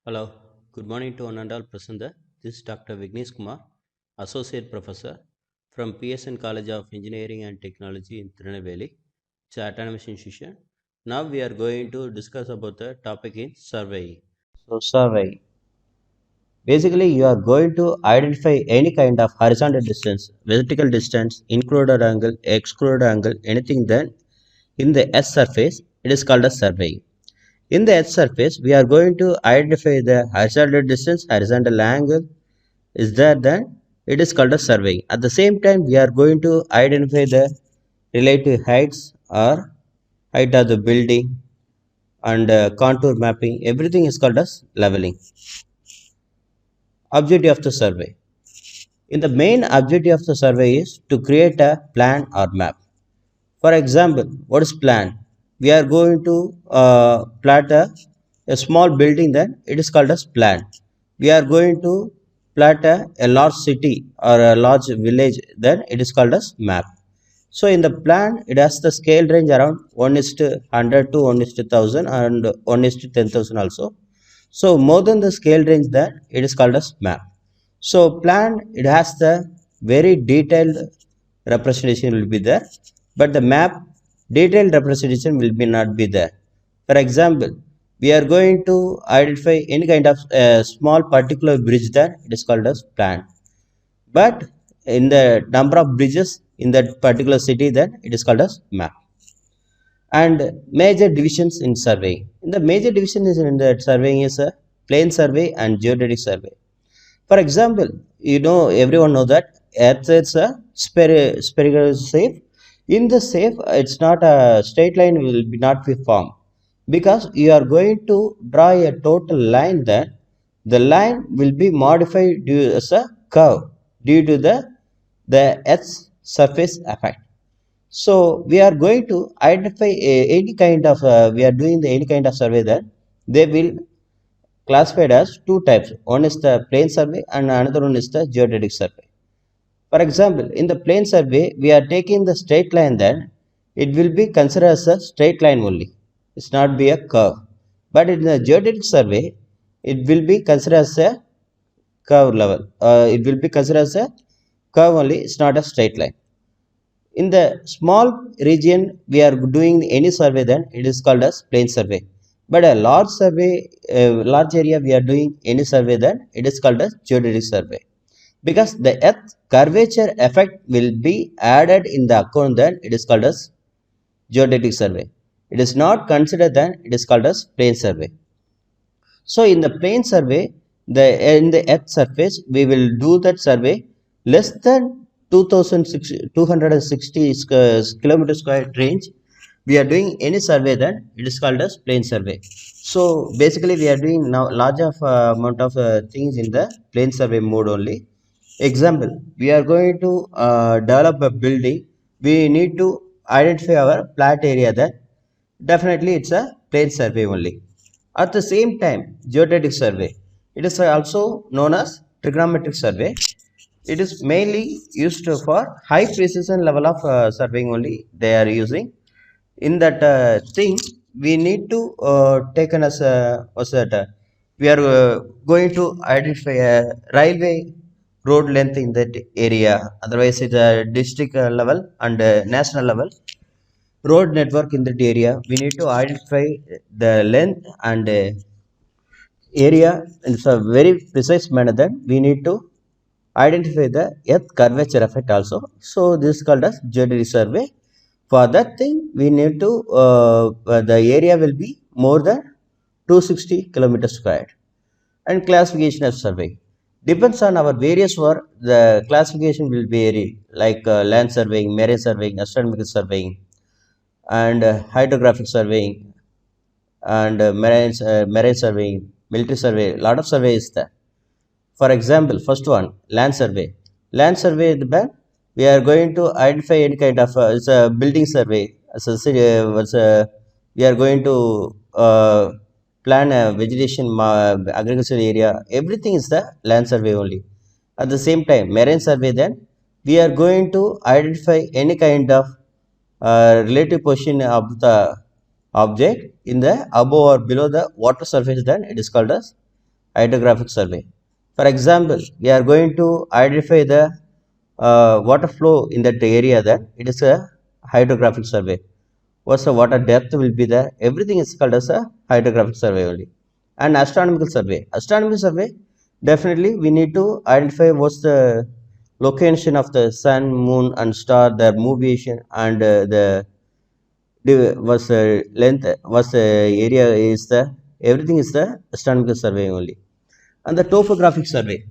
Hello, good morning to one and all present there. This is Dr. Vignesh Kumar, Associate Professor from PSN College of Engineering and Technology in Tirunelveli. It's an autonomous institution. Now we are going to discuss about the topic in surveying. So survey. Basically, you are going to identify any kind of horizontal distance, vertical distance, included angle, excluded angle, anything then in the S surface, it is called a survey. In the Earth surface, we are going to identify the horizontal distance, horizontal angle is there, then it is called a survey. At the same time, we are going to identify the relative heights or height of the building and contour mapping. Everything is called as leveling. Objective of the survey. In the main objective of the survey is to create a plan or map. For example, what is plan? We are going to plot a small building, then it is called as plan. We are going to plot a large city or a large village, then it is called as map. So in the plan, it has the scale range around 1 is to 100 to 1 is to 1000 and 1 is to 10,000 also. So more than the scale range, that it is called as map. So plan, it has the very detailed representation will be there, but the map detailed representation will be not be there. For example, we are going to identify any kind of small particular bridge, that it is called as plan. But in the number of bridges in that particular city, then it is called as map. And major divisions in surveying. In the major division is in that surveying is a plane survey and geodetic survey. For example, everyone know that Earth is a spherical shape. In the shape, it's not a straight line will be not be formed, because you are going to draw a total line. That the line will be modified due as a curve due to the Earth's surface effect. So we are going to identify any kind of we are doing any kind of survey, that they will classified as two types. One is the plane survey and another one is the geodetic survey. For example, in the plane survey, we are taking the straight line, then it will be considered as a straight line only. It's not be a curve. But in the geodetic survey, it will be considered as a curve level. It will be considered as a curve only. It's not a straight line. In the small region we are doing any survey, then it is called as plane survey. But a large survey, large area we are doing any survey, then it is called as geodetic survey, because the earth curvature effect will be added in the account, then it is called as geodetic survey. It is not considered, then it is called as plane survey. So in the plane survey, the in the earth surface, we will do that survey less than 2,260 kilometer square range. We are doing any survey, then it is called as plane survey. So basically we are doing now large of amount of things in the plane survey mode only. Example, we are going to develop a building. We need to identify our plat area, that definitely it's a plane survey only. At the same time, geodetic survey, it is also known as trigonometric survey. It is mainly used for high precision level of surveying only they are using. In that thing, we need to take an as a, what's that, we are going to identify a railway road length in that area. Otherwise, it's a district level and national level road network in that area. We need to identify the length and area in a very precise manner. That we need to identify the earth curvature effect also. So this is called as geodetic survey. For that thing, we need to the area will be more than 260 kilometers squared. And classification of survey depends on our various work. The classification will vary, like land surveying, marine surveying, astronomical surveying, and hydrographic surveying, and marine surveying, military survey. Lot of survey is there. For example, first one, land survey. Land survey, we are going to identify any kind of it's a building survey. As a, we are going to plan a vegetation agricultural area. Everything is the land survey only. At the same time, marine survey, then we are going to identify any kind of relative position of the object in the above or below the water surface, then it is called as hydrographic survey. For example, we are going to identify the water flow in that area, that it is a hydrographic survey. What's the water depth will be there, everything is called as a hydrographic survey only. And astronomical survey, definitely we need to identify what's the location of the sun, moon and star, their movation, and was length, was area is the, everything is the astronomical survey only. And the topographic survey,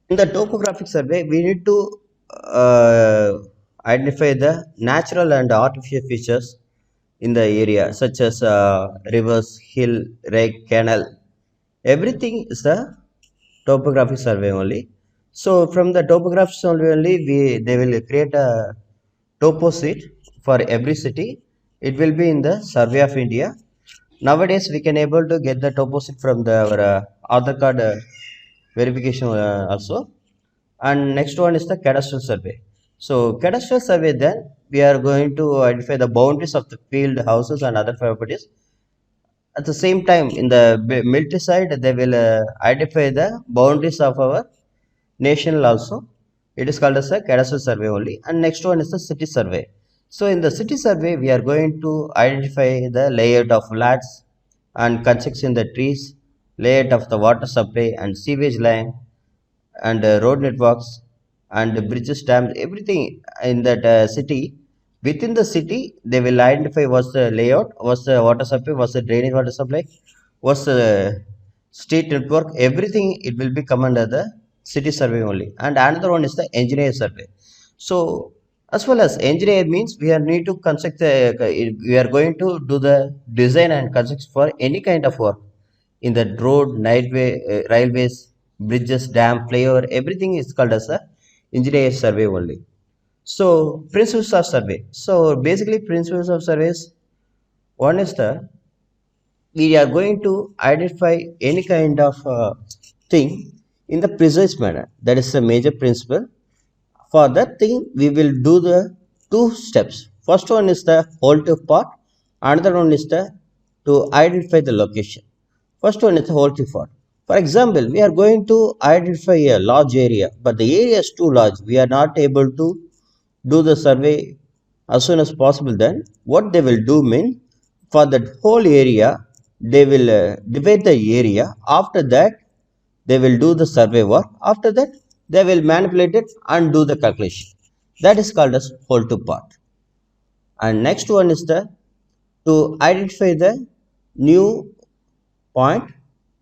in the topographic survey we need to uh, identify the natural and artificial features in the area, such as rivers, hill, lake, canal, everything is the topographic survey only. So from the topographic survey only, they will create a topo sheet for every city. It will be in the survey of India. Nowadays we can able to get the topo sheet from the our Aadhaar card verification also. And next one is the cadastral survey. So cadastral survey, then we are going to identify the boundaries of the field, houses and other properties. At the same time, in the military side, they will identify the boundaries of our nation also. It is called as a cadastral survey only. And next one is the city survey. So in the city survey, we are going to identify the layout of flats and construction the trees, layout of the water supply and sewage line, and road networks and bridges, dams, everything in that city. Within the city, they will identify what's the layout, what's the water supply, what's the drainage water supply, what's the street network, everything. It will be come under the city survey only. And another one is the engineer survey. So as well as engineer means, we are need to construct the, we are going to do the design and construct for any kind of work in the road, railways, bridges, dam, flyover, everything is called as a engineer survey only. So principles of survey. So basically principles of surveys, one is the, we are going to identify any kind of thing in the precise manner. That is the major principle. For that thing, we will do the two steps. First one is the whole-to part. Another one is the to identify the location. First one is the whole-to part. For example, we are going to identify a large area, but the area is too large. We are not able to do the survey as soon as possible. Then what they will do mean, for that whole area, they will divide the area. After that, they will do the survey work. After that, they will manipulate it and do the calculation. That is called as whole to part. And next one is the to identify the new point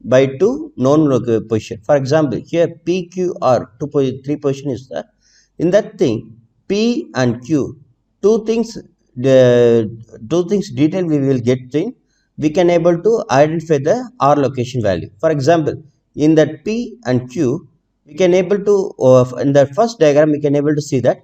by two known position. For example, here P, Q, R, three position is there. In that thing, P and Q, two things, the two things detail we will get in. We can able to identify the R location value. For example, in that P and Q, we can able to in the first diagram we can able to see that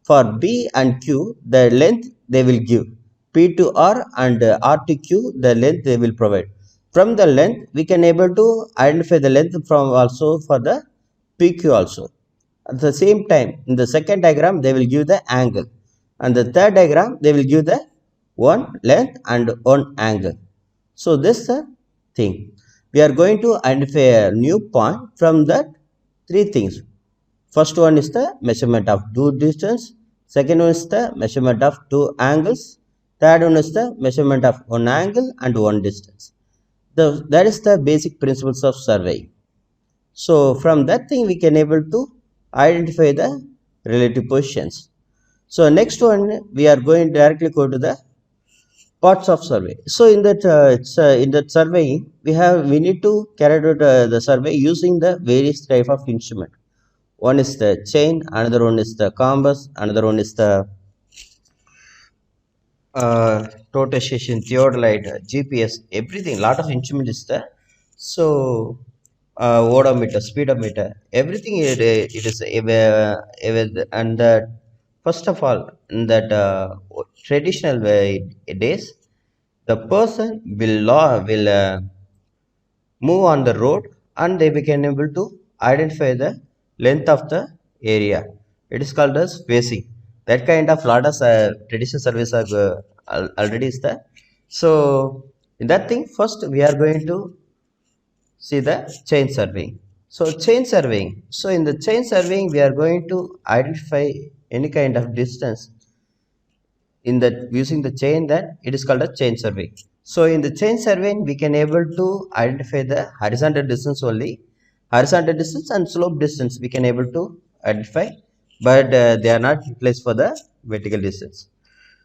for B and Q, the length they will give. P to R and R to Q, the length they will provide. From the length, we can able to identify the length from also for the PQ also. At the same time, in the second diagram, they will give the angle. And the third diagram, they will give the one length and one angle. So this is the thing. We are going to identify a new point from that three things. First one is the measurement of two distance. Second one is the measurement of two angles. Third one is the measurement of one angle and one distance. That is the basic principles of surveying. So from that thing we can able to identify the relative positions. So next one we are going directly go to the parts of survey. So in that survey we need to carry out the survey using the various type of instrument. One is the chain, another one is the compass, another one is the rotation, theodolite, GPS, everything. Lot of instrument is there. So odometer, speedometer, everything it is and first of all, in that traditional days, the person will move on the road and they became able to identify the length of the area. It is called as spacing. That kind of lot of traditional service are already is there. So in that thing, first we are going to see the chain surveying. So chain surveying. So in the chain surveying, we are going to identify any kind of distance in the using the chain, then it is called a chain survey. So in the chain survey we can able to identify the horizontal distance only, horizontal distance and slope distance we can able to identify, but they are not utilized for the vertical distance.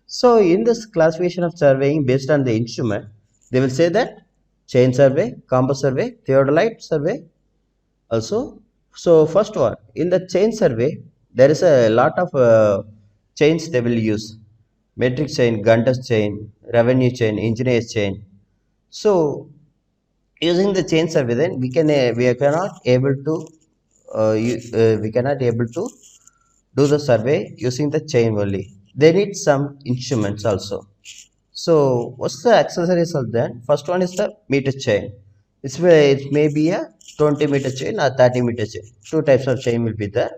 So in this classification of surveying based on the instrument, they will say that chain survey, compass survey, theodolite survey also. So first one, in the chain survey there is a lot of chains they will use: metric chain, gunter's chain, revenue chain, engineer's chain. So using the chain survey, then we cannot able to we cannot able to do the survey using the chain only. They need some instruments also. So what's the accessories of that? First one is the meter chain. It may be a 20-meter chain or 30-meter chain. Two types of chain will be there.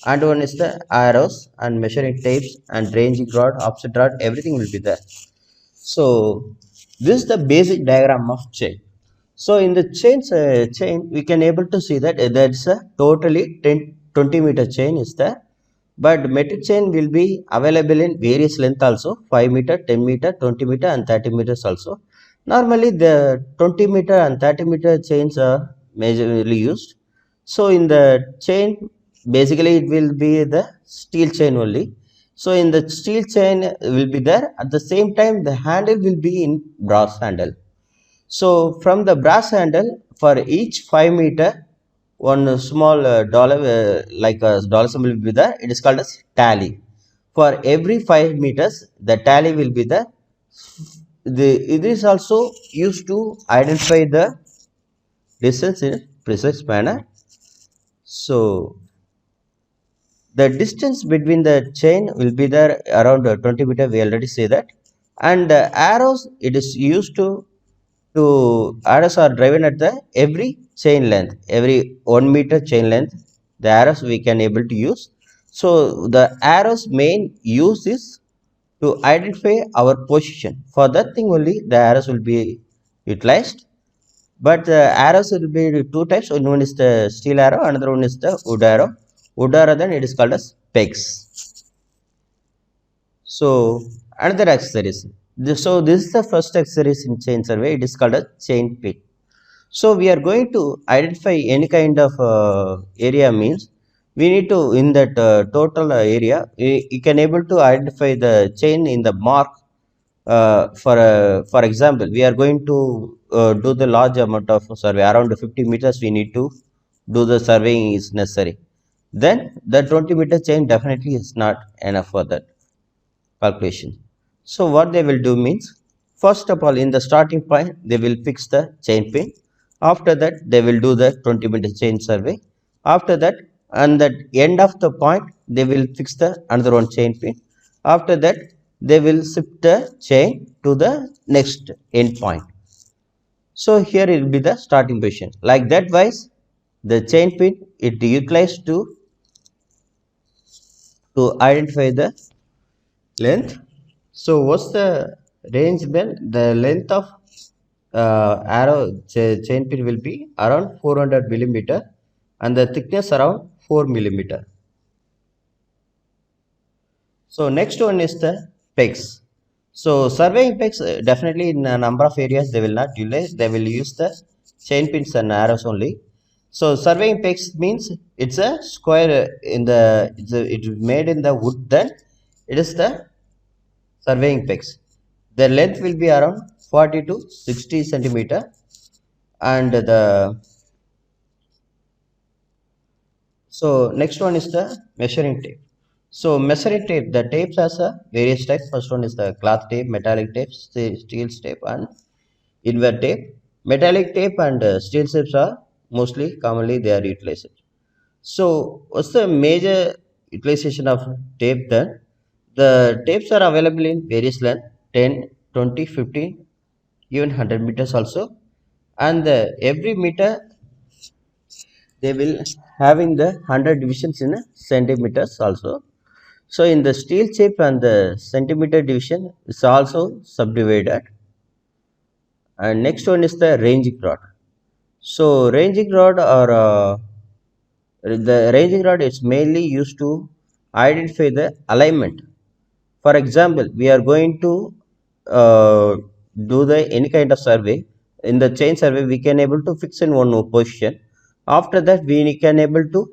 And one is the arrows and measuring tapes and ranging rod, offset rod, everything will be there. So this is the basic diagram of chain. So in the chain, we can able to see that that's a totally 20-meter chain is there. But metric chain will be available in various length also: 5 meter, 10 meter, 20 meter, and 30 meters also. Normally, the 20 meter and 30 meter chains are majorly used. So in the chain, basically it will be the steel chain only. So in the steel chain will be there. At the same time, the handle will be in brass handle. So from the brass handle, for each 5 meter, one small dollar, like a dollar symbol will be there. It is called as tally. For every 5 meters, the tally will be there. It is also used to identify the distance in a precise manner. So the distance between the chain will be there around 20 meter. We already say that. And arrows, it is used to arrows are driven at the every chain length, every 1 meter chain length. The arrows we can able to use. So the arrows main use is to identify our position. For that thing only the arrows will be utilized. But the arrows will be two types. One is the steel arrow, another one is the wood arrow. Wood arrow, then it is called as pegs. So another accessories. So this is the first accessories in chain survey. It is called a chain pin. So we are going to identify any kind of area means we need to in that total area we can able to identify the chain in the mark. For example, we are going to do the large amount of survey around 50 meters. We need to do the surveying is necessary. Then the 20-meter chain definitely is not enough for that calculation. So what they will do means, first of all, in the starting point, they will fix the chain pin. After that, they will do the 20-meter chain survey. After that, and the end of the point, they will fix the another one chain pin. After that, they will shift the chain to the next end point. So here it will be the starting position. Like that wise, the chain pin it utilized to identify the length. So what's the range then? The length of arrow chain pin will be around 400 millimeter and the thickness around 4 millimeter. So next one is the pegs. So surveying pegs, definitely in a number of areas they will not utilize. They will use the chain pins and arrows only. So surveying pegs means it's a square in the it is made in the wood. Then it is the surveying pegs. The length will be around 40 to 60 centimeter, and the so next one is the measuring tape. So measuring tape, the tapes has a various types. First one is the cloth tape, metallic tape, steel tape, and invert tape. Metallic tape and steel tapes are mostly commonly they are utilized. So what's the major utilization of tape then? The tapes are available in various length: 10, 20, 15, even 100 meters also. And every meter they will having the 100 divisions in centimeters also. So in the steel chip and the centimeter division is also subdivided. And next one is the ranging rod. So ranging rod or the ranging rod is mainly used to identify the alignment. For example, we are going to uh, do the any kind of survey. In the chain survey, we can able to fix in one position. After that, we can able to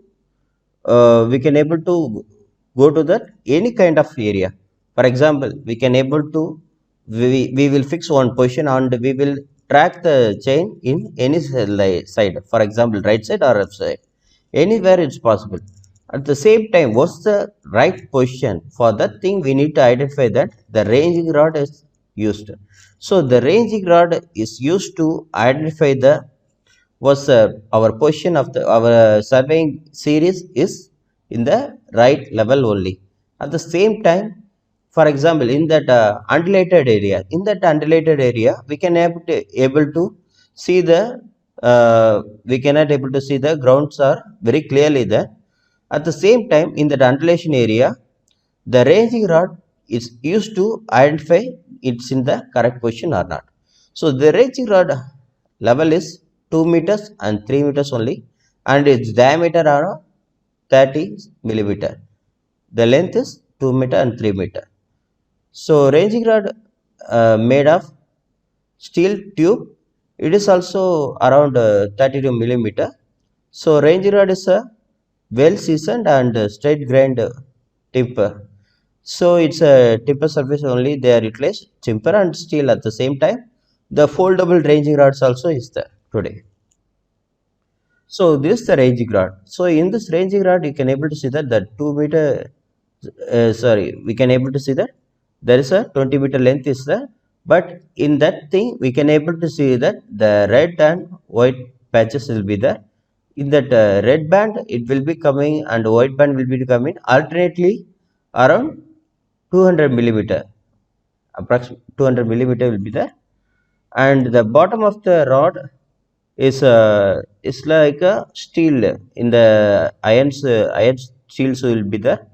go to that any kind of area. For example, we can able to we will fix one position and we will track the chain in any side. For example, right side or left side, anywhere it's possible. At the same time, what's the right position for that thing? We need to identify that the ranging rod is used. So the ranging rod is used to identify the was our position of the our surveying series is in the right level only. At the same time, for example, in that undulated area, we can able to see the we cannot able to see the grounds are very clearly there. At the same time, in that undulation area, the ranging rod is used to identify it's in the correct position or not. So the ranging rod level is 2 meters and 3 meters only, and its diameter are 30 millimeter. The length is 2 meter and 3 meter. So ranging rod made of steel tube. It is also around 32 millimeter. So ranging rod is a well seasoned and straight grained timber. So it's a timber surface only. They are utilized timber and steel at the same time. The foldable ranging rods also is there today. So this is the ranging rod. So in this ranging rod, you can able to see that the 2 meter, we can able to see that there is a 20-meter length is there. But in that thing, we can able to see that the red and white patches will be there. In that red band, it will be coming and white band will be coming alternately around 200 millimeter. Approximately 200 millimeter will be there, and the bottom of the rod is like a steel. In the iron steels will be there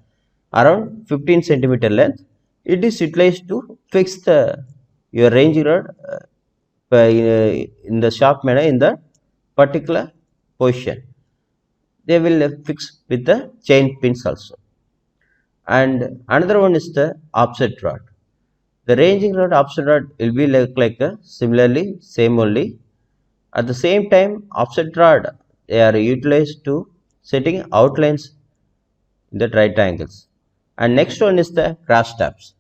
around 15 centimeter length. It is utilized to fix the your range rod in the sharp manner in the particular position. They will fix with the chain pins also. And another one is the offset rod. The ranging rod offset rod will be like a similarly same only. At the same time, offset rod they are utilized to setting outlines in the right angles. And next one is the cross tabs.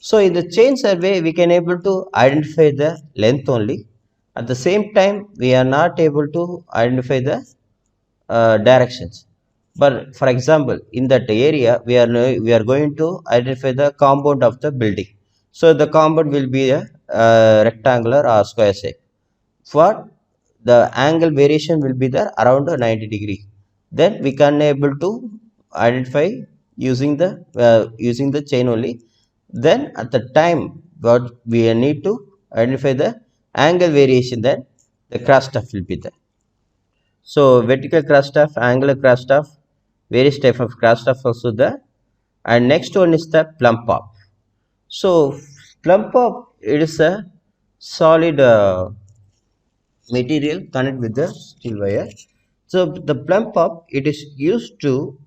So in the chain survey, we can able to identify the length only. At the same time, we are not able to identify the directions. But for example, in that area, we are going to identify the compound of the building. So the compound will be a rectangular or square shape. For the angle variation will be there around 90 degree. Then we can able to identify using the chain only. Then at the time what we need to identify the angle variation, then the cross stuff will be there. So vertical cross stuff, angular cross stuff, various type of cross stuff also there. And next one is the plumb pop. So plumb pop, it is a solid material connected with the steel wire. So the plumb pop, it is used to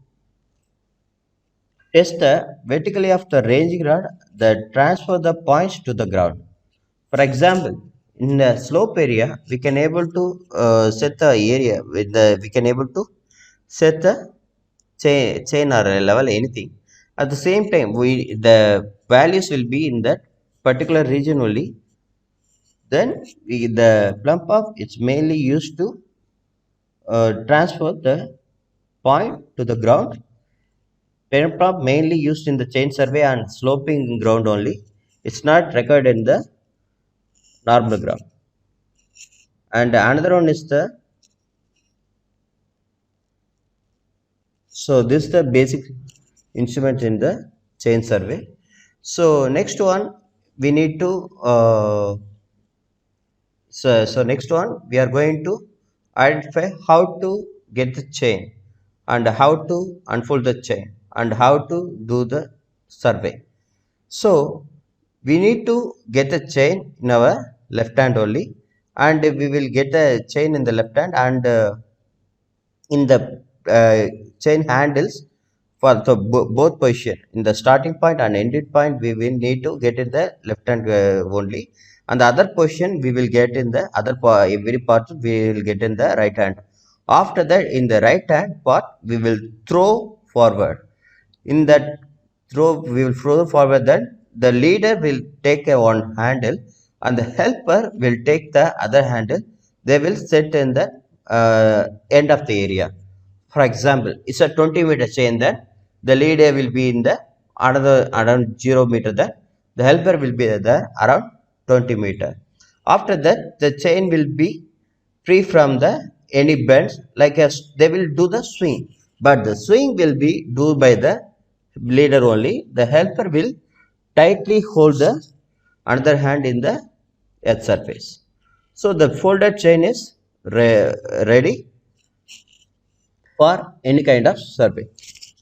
test the vertically of the ranging rod that transfer the points to the ground. For example, in the slope area, we can able to set the area with the we can able to set the chain or a level anything. At the same time, we the values will be in that particular region only. Then the plumb pop it's mainly used to transfer the point to the ground. Parent prop mainly used in the chain survey and sloping ground only. It's not recorded in the normal ground. And another one is the so this is the basic instrument in the chain survey. So next one we need to so next one we are going to identify how to get the chain and how to unfold the chain and how to do the survey. So we need to get the chain in our left hand only. and we will get a chain in the left hand, and in the chain handles for the both position in the starting point and ending point, we will need to get in the left hand only, and the other position we will get in the other every part we will get in the right hand. After that, in the right hand part we will throw forward. In that throw we will throw forward, then the leader will take a one handle and the helper will take the other handle. They will set in the end of the area. For example, it's a 20-meter chain, then the leader will be in the another around 0 meter, then the helper will be there around 20 meter. After that, the chain will be free from the any bends, like as they will do the swing, but the swing will be do by the leader only. The helper will tightly hold the another hand in the earth surface. So the folded chain is ready for any kind of survey.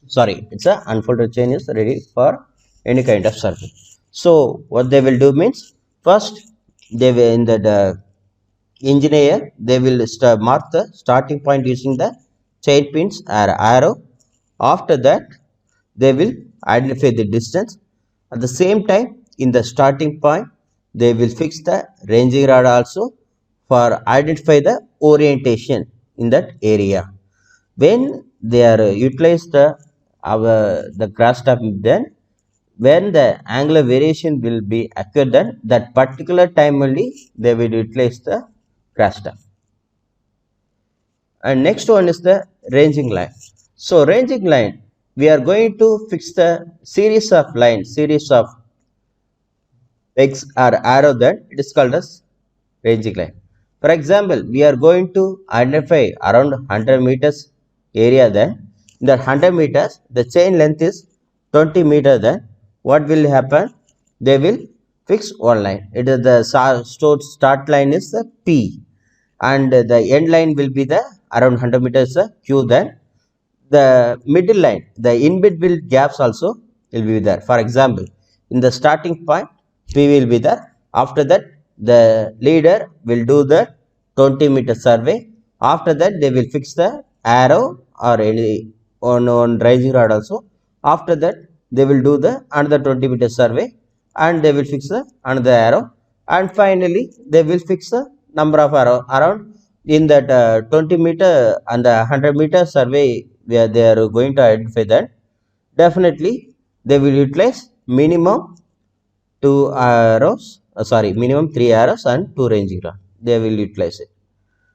Sorry, it's a unfolded chain is ready for any kind of survey. So what they will do means, first they will in the engineer they will mark the starting point using the chain pins or arrow. After that, they will identify the distance. At the same time, in the starting point they will fix the ranging rod also for identify the orientation in that area. When they are utilize the cross tab, then when the angular variation will be occurred, then that particular time only they will utilize the cross tab. And next one is the ranging line. So ranging line, we are going to fix the series of lines, series of X or arrow, that it is called as ranging line. For example, we are going to identify around 100 meters area, then in that 100 meters the chain length is 20 meter, then what will happen, they will fix one line. It is the start line is the P, and the end line will be the around 100 meters Q. Then the middle line, the in between gaps also will be there. For example, in the starting point P will be there. After that, the leader will do the 20-meter survey. After that, they will fix the arrow or any on rising rod also. After that, they will do the another 20-meter survey, and they will fix the another arrow, and finally they will fix the number of arrow around in that 20-meter and the 100-meter survey, where they are going to identify that. Definitely they will utilize minimum two arrows, sorry, minimum 3 arrows and 2 ranging rod, they will utilize it.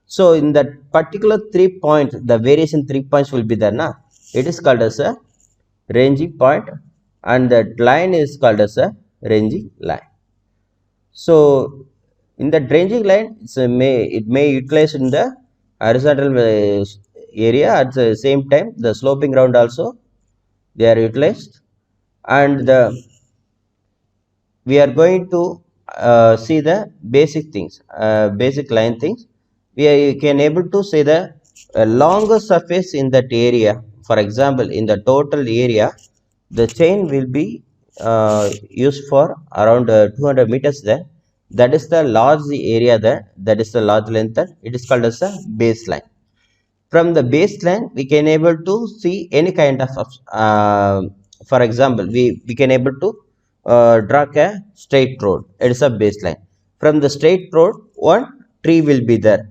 So in that particular 3 points, the variation 3 points will be there now. It is called as a ranging point, and that line is called as a ranging line. So in the ranging line, it may utilize in the horizontal area. At the same time, the sloping ground also they are utilized. And we are going to see the basic things, basic line things. You can able to say the longer surface in that area. For example, in the total area, the chain will be used for around 200 meters there. That is the large area there, that is the large length there. It is called as a baseline. From the baseline we can able to see any kind of for example, we can able to draw a straight road. It is a baseline. From the straight road, one tree will be there.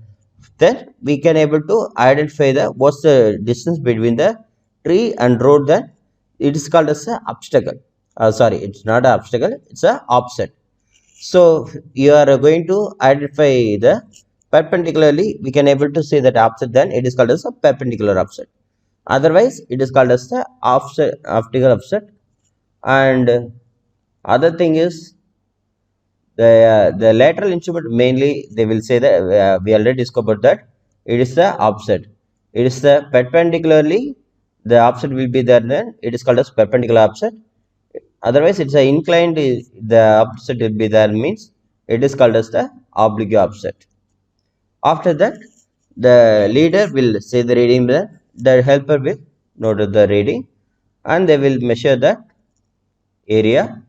Then we can able to identify the what's the distance between the tree and road. Then it is called as a obstacle. Sorry, it's not an obstacle, it's a offset. So you are going to identify the perpendicularly, we can able to say that offset, then it is called as a perpendicular offset. Otherwise it is called as the offset, optical offset. And other thing is the lateral instrument, mainly they will say that we already discovered that it is the offset. It is the perpendicularly, the offset will be there, then it is called as perpendicular offset. Otherwise it's a inclined, the offset will be there, means it is called as the oblique offset. After that, the leader will say the reading there, the helper will note the reading, and they will measure the area.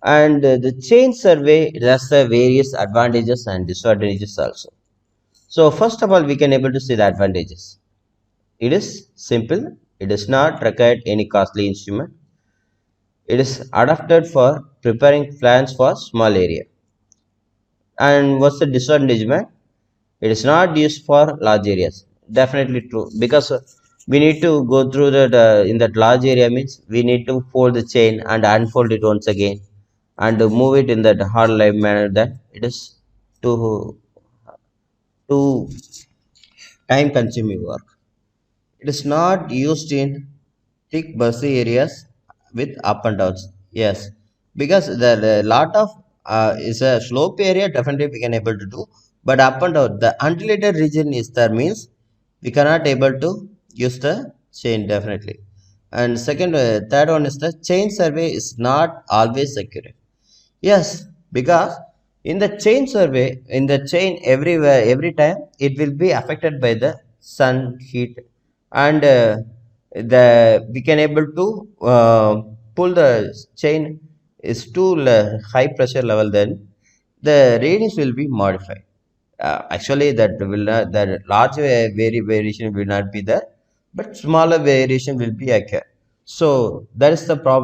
And the chain survey has the various advantages and disadvantages also. So first of all, we can able to see the advantages. It is simple. It does not require any costly instrument. It is adapted for preparing plans for small area. And what's the disadvantage? It is not used for large areas. Definitely true, because we need to go through the in that large area means we need to fold the chain and unfold it once again and move it in that hard live manner. That it is too time consuming work. It is not used in thick busy areas with up and downs. Yes, because the lot of is a slope area. Definitely we can able to do, but up and down the undulated region is there means we cannot able to use the chain definitely. And second, third one is the chain survey is not always accurate. Yes, because in the chain survey, in the chain everywhere, every time it will be affected by the sun heat, and the we can able to pull the chain is too high pressure level. Then the readings will be modified. Actually, that will not, the large variation will not be there, but smaller variation will be occur. So that is the problem.